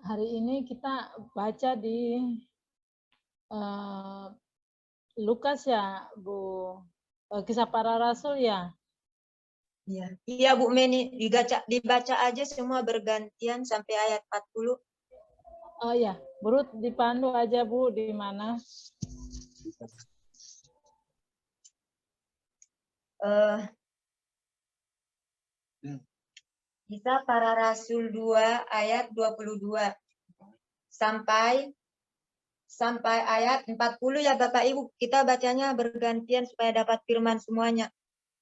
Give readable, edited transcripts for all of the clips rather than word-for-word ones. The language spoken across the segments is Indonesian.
hari ini kita baca di Lukas ya, Bu. Kisah Para Rasul ya. Iya, iya Bu Meni, dibaca aja semua bergantian sampai ayat 40. Oh ya, Brut dipandu aja Bu, di mana? Kisah Para Rasul 2 ayat 22 sampai ayat 40 ya Bapak Ibu. Kita bacanya bergantian supaya dapat firman semuanya.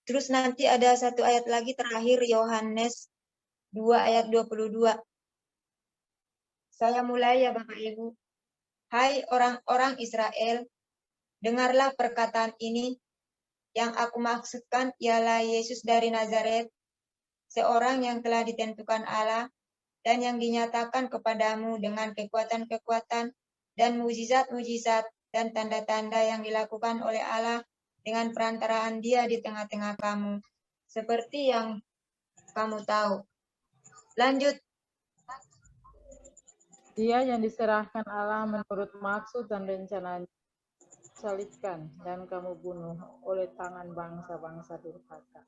Terus nanti ada satu ayat lagi terakhir, Yohanes 2 ayat 22. Saya mulai ya Bapak Ibu. Hai orang-orang Israel, dengarlah perkataan ini. Yang aku maksudkan ialah Yesus dari Nazaret, seorang yang telah ditentukan Allah dan yang dinyatakan kepadamu dengan kekuatan-kekuatan dan mujizat-mujizat dan tanda-tanda yang dilakukan oleh Allah dengan perantaraan Dia di tengah-tengah kamu, seperti yang kamu tahu. Lanjut. Dia yang diserahkan Allah menurut maksud dan rencananya, salibkan dan kamu bunuh oleh tangan bangsa-bangsa durhaka.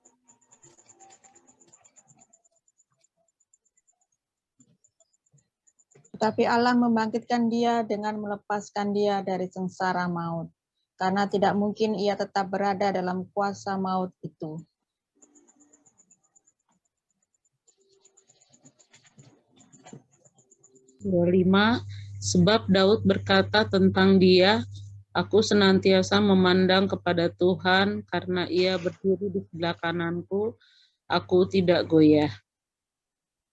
Tetapi Allah membangkitkan dia dengan melepaskan dia dari sengsara maut, karena tidak mungkin ia tetap berada dalam kuasa maut itu. Sebab Daud berkata tentang dia, aku senantiasa memandang kepada Tuhan, karena ia berdiri di sebelah kananku, aku tidak goyah.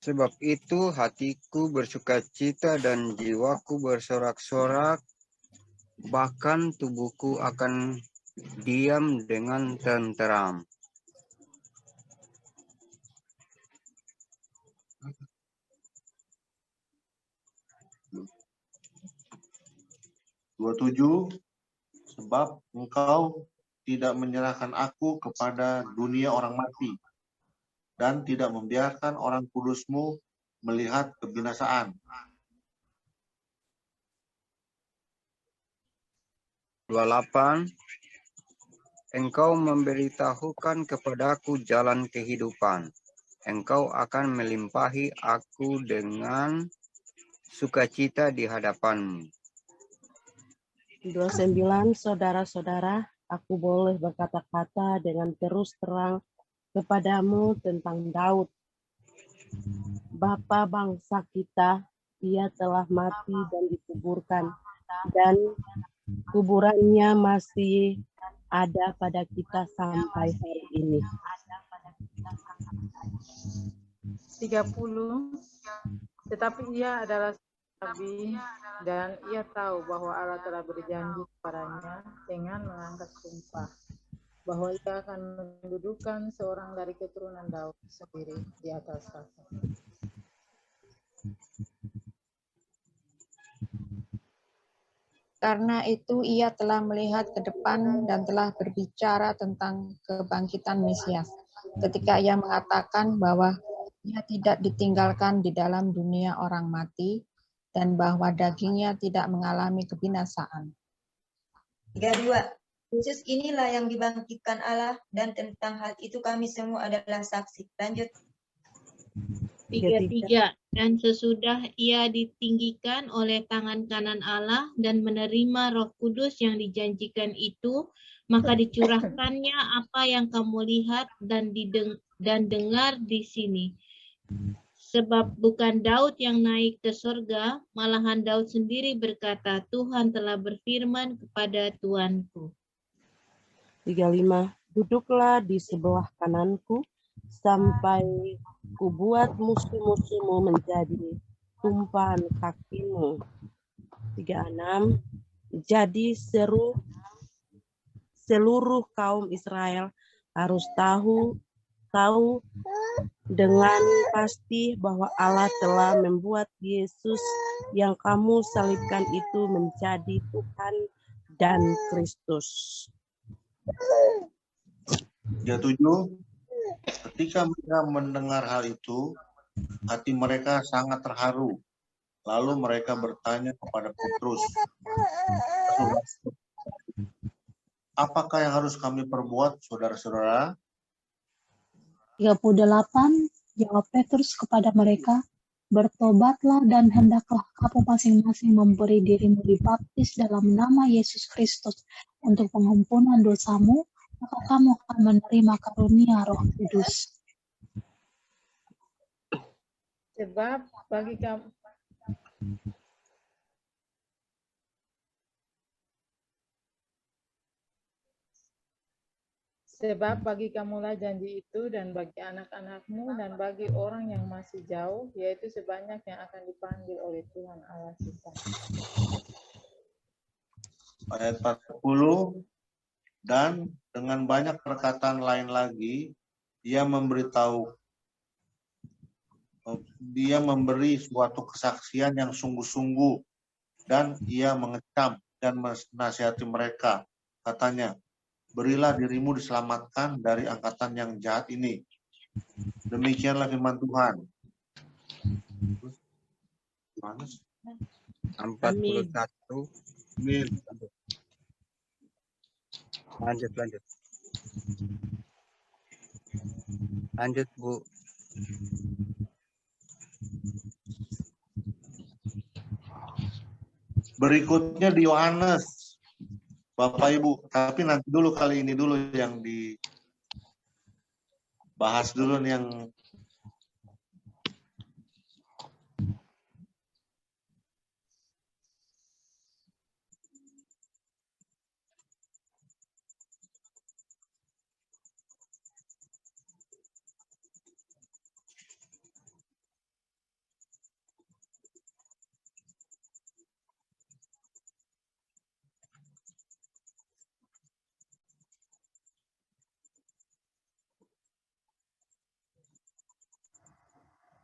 Sebab itu hatiku bersukacita dan jiwaku bersorak-sorak, bahkan tubuhku akan diam dengan tenteram. Sebab engkau tidak menyerahkan aku kepada dunia orang mati, dan tidak membiarkan orang kudusmu melihat kebinasaan. 28. Engkau memberitahukan kepadaku jalan kehidupan. Engkau akan melimpahi aku dengan sukacita di hadapanmu. 29. Saudara-saudara, aku boleh berkata-kata dengan terus terang kepadamu tentang Daud, bapa bangsa kita. Ia telah mati dan dikuburkan, dan kuburannya masih ada pada kita sampai hari ini. 30. Tetapi ia adalah nabi dan ia tahu bahwa Allah telah berjanji kepadanya dengan mengangkat sumpah bahwa ia akan mendudukan seorang dari keturunan Daud sendiri di atas tahta. Karena itu ia telah melihat ke depan dan telah berbicara tentang kebangkitan Mesias, ketika ia mengatakan bahwa ia tidak ditinggalkan di dalam dunia orang mati, dan bahwa dagingnya tidak mengalami kebinasaan. 32. Yesus inilah yang dibangkitkan Allah, dan tentang hal itu kami semua adalah saksi. Lanjut. 33. Dan sesudah ia ditinggikan oleh tangan kanan Allah dan menerima Roh Kudus yang dijanjikan itu, maka dicurahkannya apa yang kamu lihat dan dengar di sini. Sebab bukan Daud yang naik ke surga, malahan Daud sendiri berkata, Tuhan telah berfirman kepada Tuanku. 35. Duduklah di sebelah kananku, sampai kubuat musuh-musuhmu menjadi tumpahan kakimu. 36. Jadi seluruh kaum Israel harus tahu dengan pasti bahwa Allah telah membuat Yesus yang kamu salibkan itu menjadi Tuhan dan Kristus. 37. Ketika mereka mendengar hal itu, hati mereka sangat terharu, Lalu mereka bertanya kepada Petrus, apakah yang harus kami perbuat, saudara-saudara? 38, jawab Petrus kepada mereka, bertobatlah dan hendaklah kamu masing-masing memberi dirimu dibaptis dalam nama Yesus Kristus untuk pengampunan dosamu, maka kamu akan menerima karunia Roh Kudus. Sebab bagi kamu Sebab bagi kamulah janji itu dan bagi anak-anakmu dan bagi orang yang masih jauh, yaitu sebanyak yang akan dipanggil oleh Tuhan Allah kita. Ayat 40, dan dengan banyak perkataan lain lagi, dia memberi suatu kesaksian yang sungguh-sungguh, dan ia mengecam dan menasihati mereka. Katanya, berilah dirimu diselamatkan dari angkatan yang jahat ini. Demikianlah firman Tuhan. 41. Amin. Lanjut. Lanjut, Bu. Berikutnya di Yohanes, Bapak Ibu, tapi nanti dulu kali ini dulu yang dibahas dulu nih yang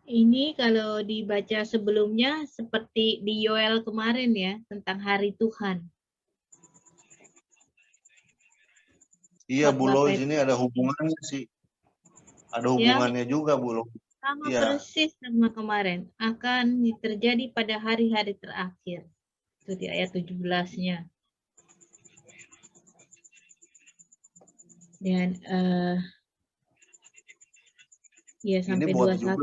Ini kalau dibaca sebelumnya seperti di Yoel kemarin ya, tentang hari Tuhan. iya Bu Khotbah Lois, Petrus. ini ada hubungannya sih. Ada hubungannya juga Bu Lois. Sama Iya. persis sama kemarin. Akan terjadi pada hari-hari terakhir. Itu di ayat 17-nya. Dan ya sampai Ini buat 21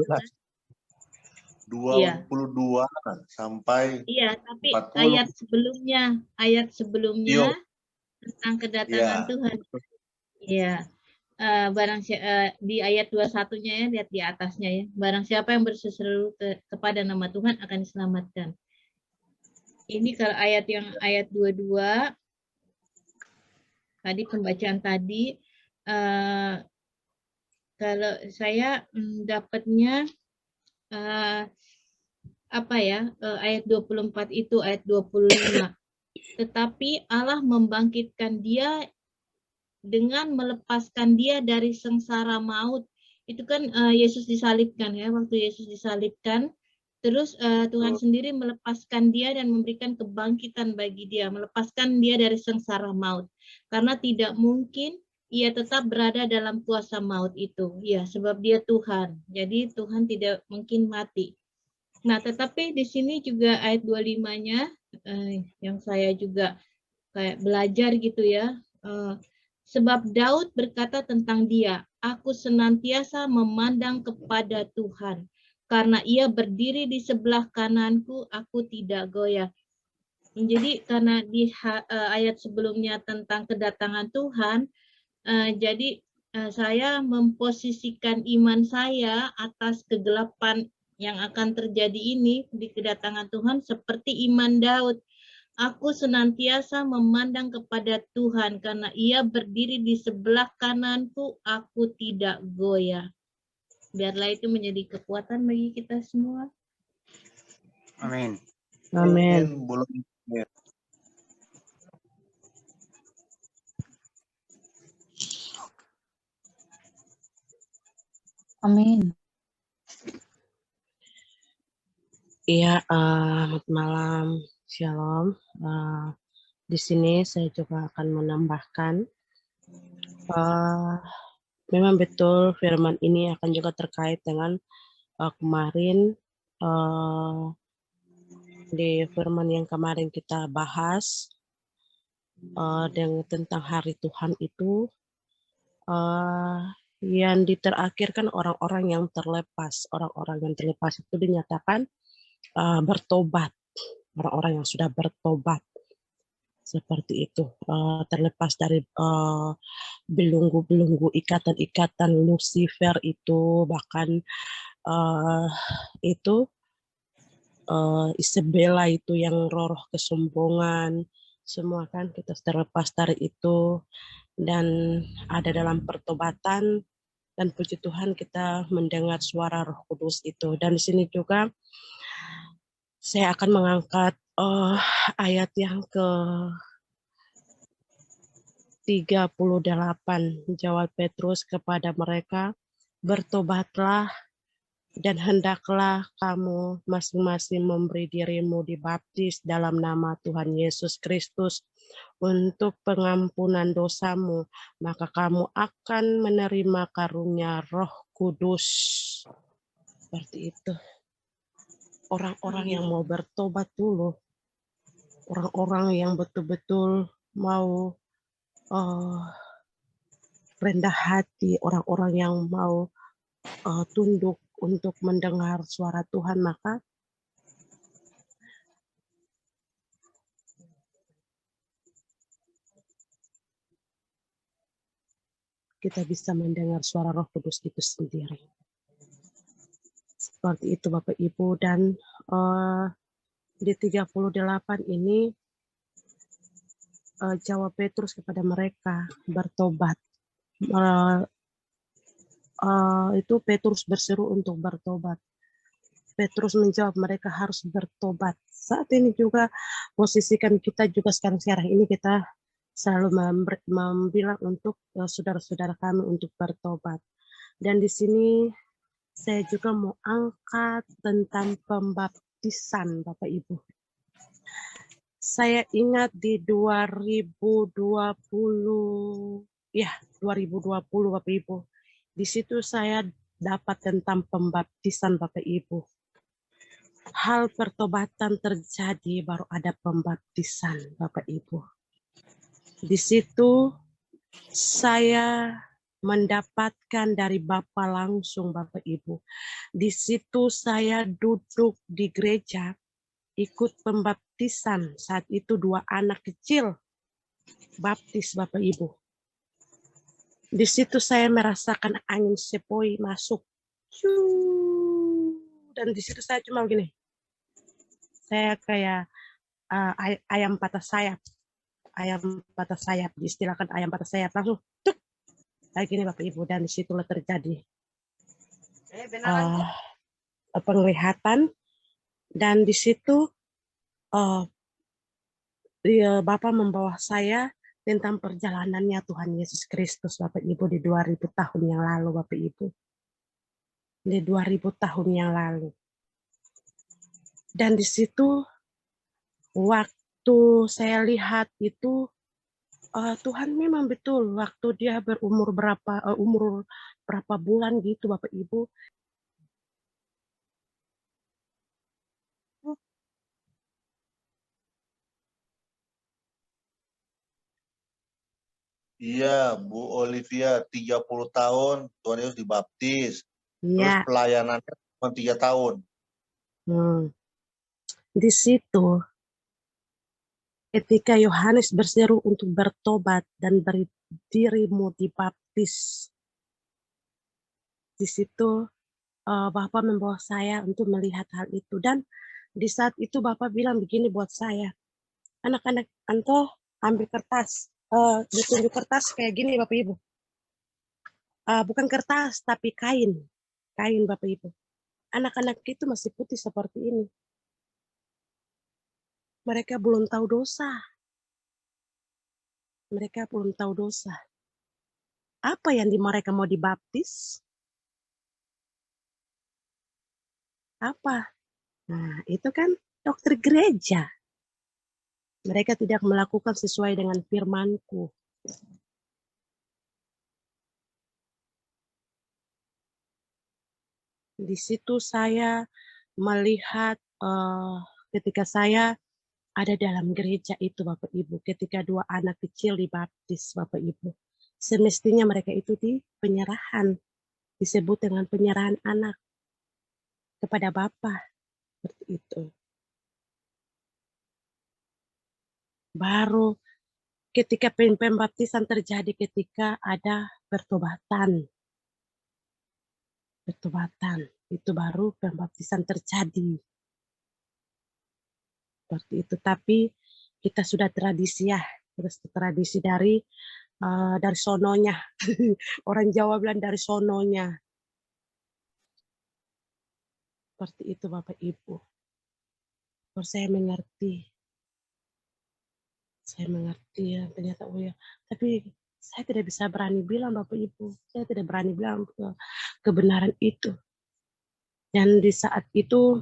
17. Iya. 22 sampai Iya, tapi 40. ayat sebelumnya Iya. tentang kedatangan Iya. Tuhan. Iya. Di ayat 21-nya ya, lihat di atasnya ya. Barang siapa yang berseru kepada nama Tuhan akan diselamatkan. Ini kalau ayat 22 tadi pembacaan tadi, kalau saya dapatnya ayat 24 itu ayat 25. Tetapi Allah membangkitkan dia dengan melepaskan dia dari sengsara maut. Itu kan Yesus disalibkan ya, waktu Yesus disalibkan, terus Tuhan sendiri melepaskan dia dan memberikan kebangkitan bagi dia, melepaskan dia dari sengsara maut. Karena tidak mungkin ia tetap berada dalam kuasa maut itu. Ya, sebab dia Tuhan. Jadi Tuhan tidak mungkin mati. Nah, tetapi di sini juga ayat 25-nya yang saya juga kayak belajar gitu ya. Sebab Daud berkata tentang dia, aku senantiasa memandang kepada Tuhan. Karena ia berdiri di sebelah kananku, aku tidak goyah. Jadi karena di ayat sebelumnya tentang kedatangan Tuhan, jadi saya memposisikan iman saya atas kegelapan yang akan terjadi ini di kedatangan Tuhan seperti iman Daud. Aku senantiasa memandang kepada Tuhan karena ia berdiri di sebelah kananku, aku tidak goyah. Biarlah itu menjadi kekuatan bagi kita semua. Amin. Amin. Amin. Iya, selamat malam, shalom. Di sini saya juga akan menambahkan, memang betul firman ini akan juga terkait dengan kemarin di firman yang kemarin kita bahas dengan tentang hari Tuhan itu, yang diterakhirkan orang-orang yang terlepas. Orang-orang yang terlepas itu dinyatakan bertobat. Orang-orang yang sudah bertobat. Seperti itu. Terlepas dari belenggu-belenggu ikatan-ikatan Lucifer itu, bahkan itu Isabella itu yang roh kesombongan, semua kan kita terlepas dari itu dan ada dalam pertobatan, dan puji Tuhan kita mendengar suara Roh Kudus itu. Dan di sini juga saya akan mengangkat ayat yang ke 38. Jawab Petrus kepada mereka, bertobatlah dan hendaklah kamu masing-masing memberi dirimu dibaptis dalam nama Tuhan Yesus Kristus untuk pengampunan dosamu, maka kamu akan menerima karunia Roh Kudus. Seperti itu. Orang-orang yang mau bertobat dulu, orang-orang yang betul-betul mau rendah hati, orang-orang yang mau tunduk untuk mendengar suara Tuhan, maka kita bisa mendengar suara Roh Kudus itu sendiri. Seperti itu Bapak Ibu. Dan di 38 ini jawab Petrus kepada mereka, bertobat. Itu Petrus berseru untuk bertobat. Petrus menjawab mereka harus bertobat. Saat ini juga posisikan kita juga sekarang ini kita selalu membilang untuk saudara-saudara kami untuk bertobat. Dan di sini saya juga mau angkat tentang pembaptisan Bapak Ibu. Saya ingat di 2020 Bapak Ibu. Di situ saya dapat tentang pembaptisan Bapak Ibu. Hal pertobatan terjadi baru ada pembaptisan Bapak Ibu. Di situ saya mendapatkan dari Bapa langsung Bapak Ibu. Di situ saya duduk di gereja ikut pembaptisan. Saat itu 2 anak kecil baptis Bapak Ibu. Di situ saya merasakan angin sepoi masuk. Dan di situ saya cuma gini. Saya kayak ayam patah sayap. Ayam patah sayap, diistilahkan ayam patah sayap. Langsung tuk, kayak gini Bapak Ibu. Dan disitulah terjadi penglihatan. Dan di situ Bapak membawa saya tentang perjalanannya Tuhan Yesus Kristus Bapak Ibu di 2000 tahun yang lalu Bapak Ibu. Di 2000 tahun yang lalu. Dan di situ waktu saya lihat itu Tuhan memang betul waktu dia berumur berapa bulan gitu Bapak Ibu. Iya, Bu Olivia, 30 tahun Tuhan Yesus dibaptis. Terus Ya. pelayanannya cuma 3 tahun. Di situ ketika Yohanes berseru untuk bertobat dan beri dirimu dibaptis, di situ Bapak membawa saya untuk melihat hal itu. Dan di saat itu Bapak bilang begini buat saya, anak-anak Anto ambil kertas, ditunjuk kertas kayak gini Bapak Ibu. Bukan kertas tapi kain Bapak Ibu. Anak-anak itu masih putih seperti ini. Mereka belum tahu dosa. Mereka belum tahu dosa. Apa yang mereka mau dibaptis? Apa? Nah, itu kan dokter gereja. Mereka tidak melakukan sesuai dengan firman-Ku. Di situ saya melihat ketika saya ada dalam gereja itu Bapak Ibu, ketika 2 anak kecil dibaptis Bapak Ibu. Semestinya mereka itu di penyerahan, disebut dengan penyerahan anak kepada Bapa, seperti itu. Baru ketika pembaptisan terjadi ketika ada pertobatan. Pertobatan, itu baru pembaptisan terjadi. Seperti itu, tapi kita sudah tradisi ya, terus tradisi dari sononya. Orang Jawa bilang dari sononya. Seperti itu Bapak Ibu. Terus saya mengerti. Saya mengerti ya, ternyata oh ya. Tapi saya tidak bisa berani bilang Bapak Ibu. Saya tidak berani bilang kebenaran itu. Dan di saat itu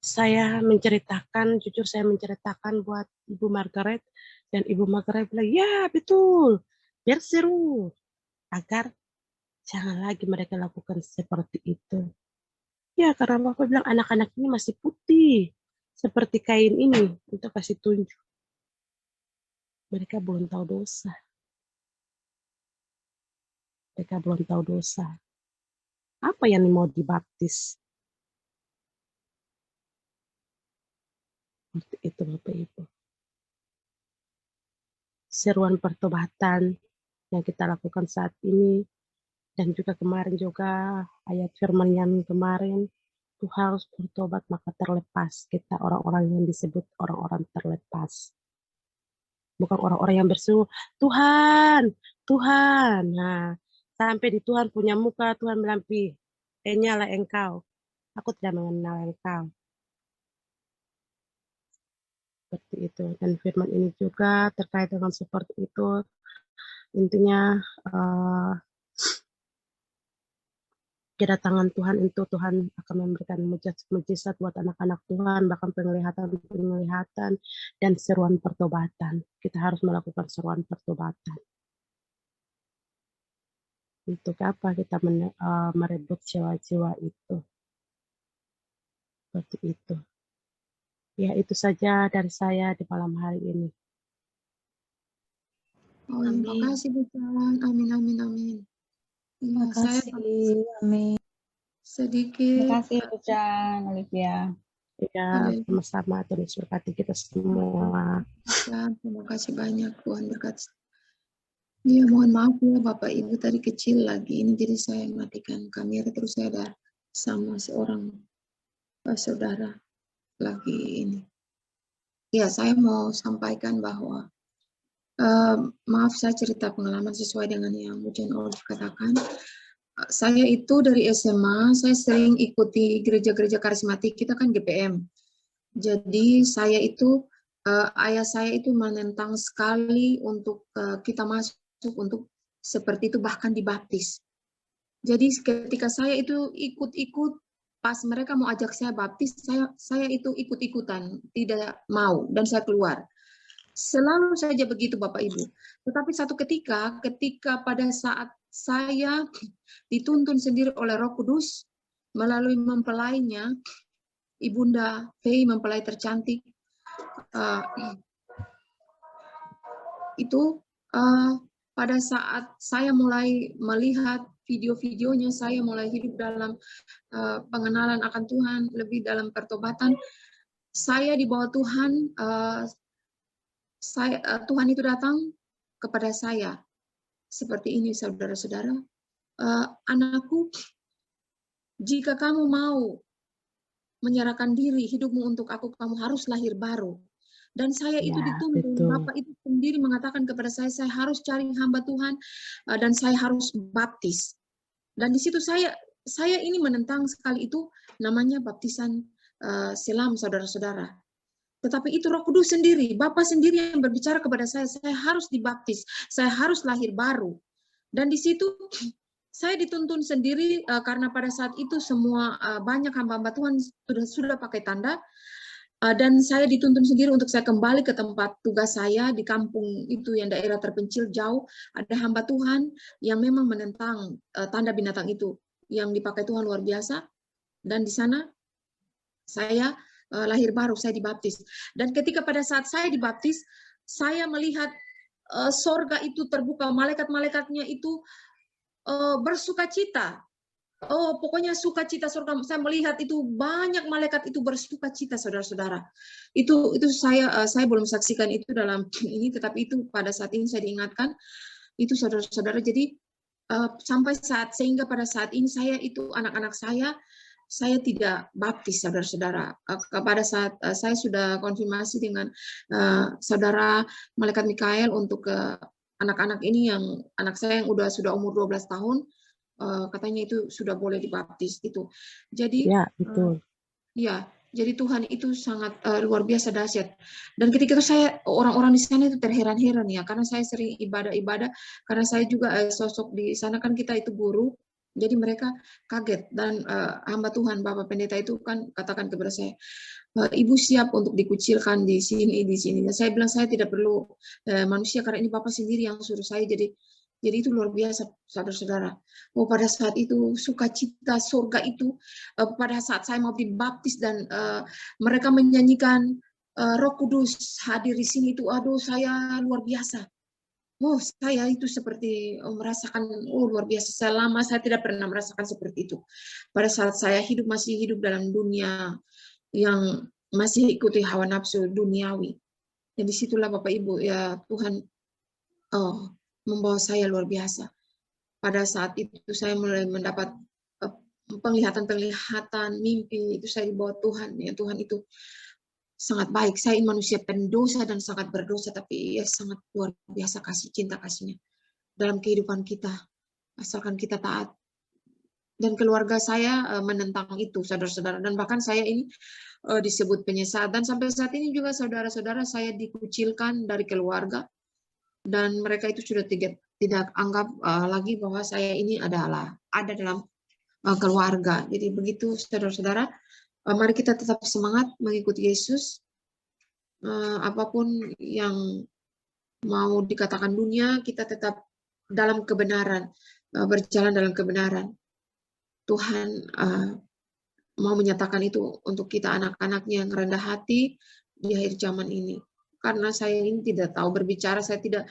saya menceritakan, jujur saya menceritakan buat Ibu Margaret, dan Ibu Margaret bilang, ya betul, biar seru, agar jangan lagi mereka lakukan seperti itu. Ya karena Bapak bilang anak-anak ini masih putih, seperti kain ini, untuk kasih tunjuk. Mereka belum tahu dosa. Mereka belum tahu dosa. Apa yang mau dibaptis? Seperti itu Bapak Ibu. Seruan pertobatan yang kita lakukan saat ini, dan juga kemarin juga ayat firman yang kemarin, itu harus bertobat maka terlepas. Kita orang-orang yang disebut orang-orang terlepas. Bukan orang-orang yang berseru, Tuhan, Tuhan. Nah, sampai di Tuhan punya muka, Tuhan bilang, nyala engkau. Aku tidak mengenal engkau. Seperti itu. Dan firman ini juga terkait dengan seperti itu. Intinya kedatangan Tuhan itu Tuhan akan memberikan mujizat buat anak-anak Tuhan, bahkan penglihatan dan seruan pertobatan. Kita harus melakukan seruan pertobatan. Untuk apa kita merebut jiwa-jiwa itu? Seperti itu. Ya, itu saja dari saya di malam hari ini. Oh, terima kasih Bu Chan. Amin, amin, amin. Terima kasih. Amin. Sedikit. Terima kasih Bu Chan, Olivia. Ya, sama-sama. Tuhan berkati kita semua. Terima kasih banyak, Tuhan berkati. Ya, mohon maaf ya Bapak Ibu, tadi kecil lagi ini, jadi saya matikan kamera, terus saya ada sama seorang saudara lagi ini. Ya, saya mau sampaikan bahwa maaf, saya cerita pengalaman sesuai dengan yang Bu Jan Olive katakan. Saya itu dari SMA, saya sering ikuti gereja-gereja karismatik, kita kan GPM. Jadi saya itu, ayah saya itu menentang sekali untuk kita masuk untuk seperti itu, bahkan dibaptis. Jadi ketika saya itu ikut-ikut, pas mereka mau ajak saya baptis, saya itu ikut-ikutan, tidak mau, dan saya keluar. Selalu saja begitu Bapak Ibu. Tetapi satu ketika pada saat saya dituntun sendiri oleh Roh Kudus, melalui mempelainya, Ibunda Fei, mempelai tercantik, itu pada saat saya mulai melihat video-videonya, saya mulai hidup dalam pengenalan akan Tuhan, lebih dalam pertobatan, saya di bawah Tuhan, Tuhan itu datang kepada saya seperti ini, saudara-saudara, anakku, jika kamu mau menyerahkan diri hidupmu untuk aku, kamu harus lahir baru. Dan saya itu dituntun, Bapak itu sendiri mengatakan kepada saya harus cari hamba Tuhan dan saya harus baptis. Dan di situ saya ini menentang sekali itu, namanya baptisan silam, saudara-saudara. Tetapi itu Roh Kudus sendiri, Bapa sendiri yang berbicara kepada saya harus dibaptis, saya harus lahir baru. Dan di situ saya dituntun sendiri karena pada saat itu semua banyak hamba-hamba Tuhan sudah pakai tanda, dan saya dituntun sendiri untuk saya kembali ke tempat tugas saya di kampung itu yang daerah terpencil jauh. Ada hamba Tuhan yang memang menentang tanda binatang itu yang dipakai Tuhan luar biasa. Dan di sana saya lahir baru, saya dibaptis. Dan ketika pada saat saya dibaptis, saya melihat sorga itu terbuka, malaikat-malaikatnya itu bersukacita. Oh, pokoknya sukacita surga. Saya melihat itu banyak malaikat itu bersukacita, saudara-saudara. Itu saya belum saksikan itu dalam ini, tetapi itu pada saat ini saya diingatkan itu, saudara-saudara. Jadi sampai sehingga pada saat ini saya itu anak-anak saya tidak baptis, saudara-saudara. Pada saat saya sudah konfirmasi dengan saudara malaikat Mikael untuk anak-anak ini, yang anak saya yang sudah umur 12 tahun, katanya itu sudah boleh dibaptis itu. Jadi Ya, betul. Ya, jadi Tuhan itu sangat luar biasa dahsyat. Dan ketika itu saya, orang-orang di sana itu terheran-heran ya, karena saya sering ibadah-ibadah, karena saya juga sosok di sana kan kita itu guru, jadi mereka kaget. Dan hamba Tuhan, Bapak Pendeta itu kan katakan kepada saya, Ibu siap untuk dikucilkan di sini. Dan saya bilang saya tidak perlu manusia, karena ini Bapak sendiri yang suruh saya. Jadi itu luar biasa, saudara-saudara. Oh, pada saat itu sukacita surga itu, pada saat saya mau dibaptis dan mereka menyanyikan Roh Kudus hadir di sini itu, aduh saya luar biasa. Oh, saya itu seperti merasakan, luar biasa. Selama saya tidak pernah merasakan seperti itu. Pada saat saya masih hidup dalam dunia yang masih ikuti hawa nafsu duniawi. Dan disitulah Bapak Ibu ya, Tuhan membawa saya luar biasa. Pada saat itu saya mulai mendapat penglihatan, mimpi, itu saya dibawa Tuhan. Ya, Tuhan itu sangat baik. Saya manusia pendosa dan sangat berdosa, tapi ya sangat luar biasa cinta kasihnya dalam kehidupan kita, asalkan kita taat. Dan keluarga saya menentang itu, saudara-saudara. Dan bahkan saya ini disebut penyesat. Dan sampai saat ini juga saudara-saudara saya dikucilkan dari keluarga. Dan mereka itu sudah tidak anggap lagi bahwa saya ini ada dalam keluarga. Jadi begitu, saudara-saudara, mari kita tetap semangat mengikuti Yesus. Apapun yang mau dikatakan dunia, kita tetap dalam kebenaran, berjalan dalam kebenaran. Tuhan mau menyatakan itu untuk kita anak-anaknya yang rendah hati di akhir zaman ini. Karena saya ini tidak tahu berbicara, saya tidak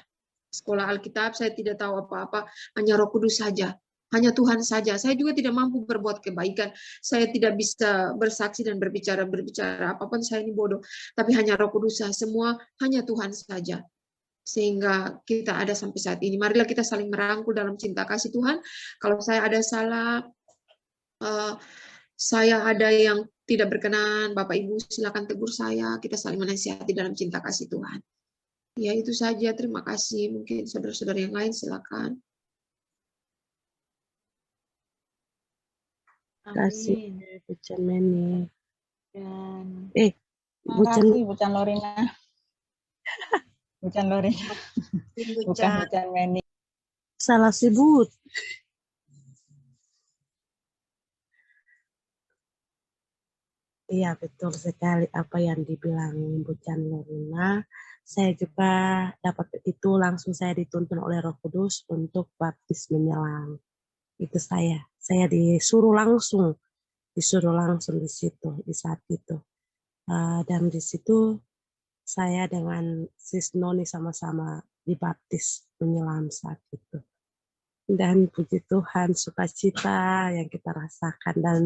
sekolah Alkitab, saya tidak tahu apa-apa, hanya Roh Kudus saja, hanya Tuhan saja. Saya juga tidak mampu berbuat kebaikan, saya tidak bisa bersaksi dan berbicara apapun, saya ini bodoh. Tapi hanya Roh Kudus saja, semua hanya Tuhan saja. Sehingga kita ada sampai saat ini. Marilah kita saling merangkul dalam cinta kasih Tuhan. Kalau saya ada salah, saya ada yang tidak berkenan, Bapak Ibu silakan tegur saya, kita saling menasihati dalam cinta kasih Tuhan. Ya itu saja, terima kasih. Mungkin saudara-saudara yang lain silakan. Kasih Bu Chan Meni. Bu Chan Lorina. Bu Chan Lorina. Bukan Bu Chan Meni. Salah sebut. Iya, betul sekali apa yang dibilang Bu Chan Lorina. Saya juga dapat itu, langsung saya dituntun oleh Roh Kudus untuk baptis menyelam. Itu saya disuruh langsung di situ, di saat itu. Dan di situ saya dengan Sis Noni sama-sama dibaptis menyelam saat itu. Dan puji Tuhan, sukacita yang kita rasakan, dan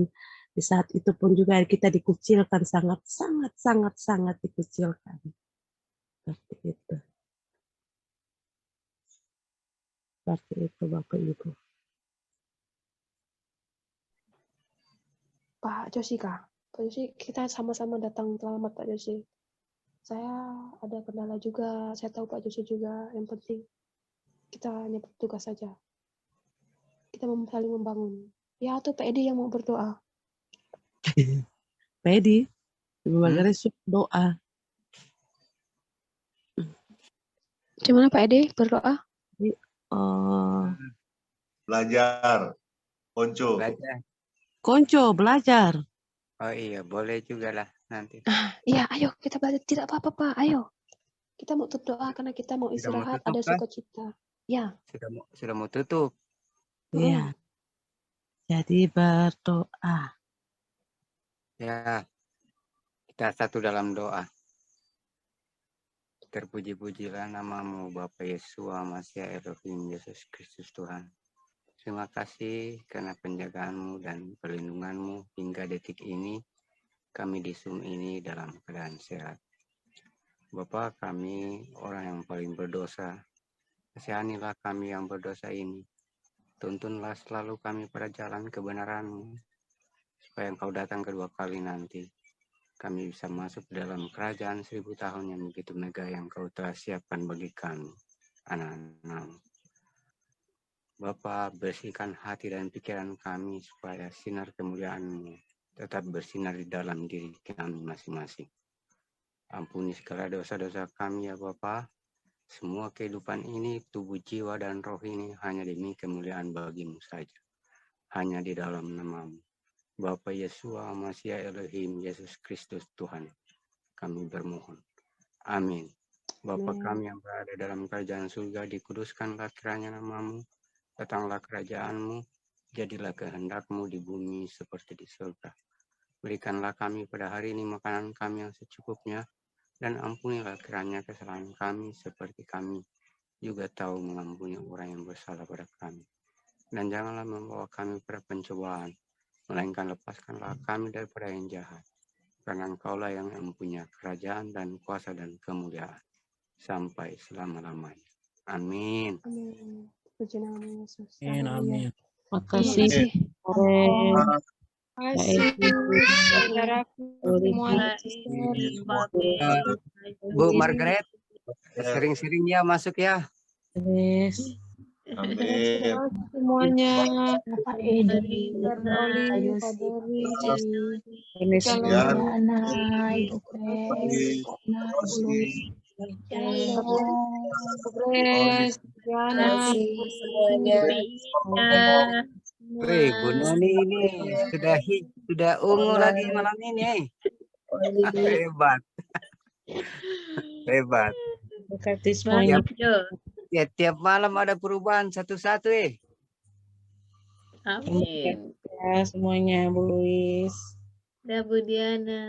di saat itu pun juga kita dikucilkan, sangat dikucilkan. Seperti itu. Seperti itu Bapak Ibu. Pak Josi Kak. Pak Josi, kita sama-sama datang selamat Pak Josi. Saya ada kendala juga, saya tahu Pak Josi juga, yang penting kita hanya bertugas saja. Kita saling membangun. Ya, tuh Pak Edi yang mau berdoa. Pak Edi, Ibu Margaret doa. Gimana Pak Edi berdoa? Belajar. Konco belajar. Oh iya, boleh juga lah nanti. Iya, ayo kita belajar. Tidak apa-apa Pak, ayo. Kita mau berdoa karena kita mau istirahat, ada sukacita. Ya. Sudah mau tutup. Iya. Jadi berdoa. Ya. Kita satu dalam doa. Terpuji-pujilah namamu Bapa Yesua Masya Elohim Yesus Kristus Tuhan. Terima kasih karena penjagaanmu dan perlindunganmu hingga detik ini kami di Zoom ini dalam keadaan sehat. Bapa, kami orang yang paling berdosa. Kasihanilah kami yang berdosa ini. Tuntunlah selalu kami pada jalan kebenaran-Mu, supaya Engkau datang kedua kali nanti. Kami bisa masuk dalam kerajaan 1000 tahun yang begitu megah yang Kau telah siapkan bagi kami, anak-anak-Mu. Bapa, bersihkan hati dan pikiran kami supaya sinar kemuliaan-Mu tetap bersinar di dalam diri kami masing-masing. Ampuni segala dosa-dosa kami ya Bapa. Semua kehidupan ini, tubuh, jiwa, dan roh ini hanya demi kemuliaan bagi-Mu saja. Hanya di dalam nama-Mu. Bapa Yesua Masya Elohim Yesus Kristus Tuhan, kami bermohon. Amin. Bapa kami yang berada dalam kerajaan surga, dikuduskanlah kiranya nama-Mu, datanglah kerajaan-Mu, jadilah kehendak-Mu di bumi seperti di surga. Berikanlah kami pada hari ini makanan kami yang secukupnya, dan ampunilah kiranya kesalahan kami seperti kami juga tahu mengampuni orang yang bersalah pada kami. Dan janganlah membawa kami pada pencobaan, melainkan lepaskanlah kami daripada yang jahat. Karena Engkaulah yang mempunyai kerajaan dan kuasa dan kemuliaan sampai selama-lamanya. Amin. Amin. Puji nama Yesus. Amin. Haleluya. Makasih. Kasih saudaraku semua. Bu Margaret, sering-sering ya masuk ya. Yes. Amin. Semuanya. Bapak Edi, Oli, Ayusi, Shalom. Diana, Ibu Kres, Kokna, Ibu Luis. Kres, Diana, semuanya. Wih, Bu Noni ini sudah ungu lagi malam ini. Hebat. Hebat. Berkati semuanya. Ya, tiap malam ada perubahan satu-satu Amin. Ya semuanya Bu Luis. Dan Bu Diana.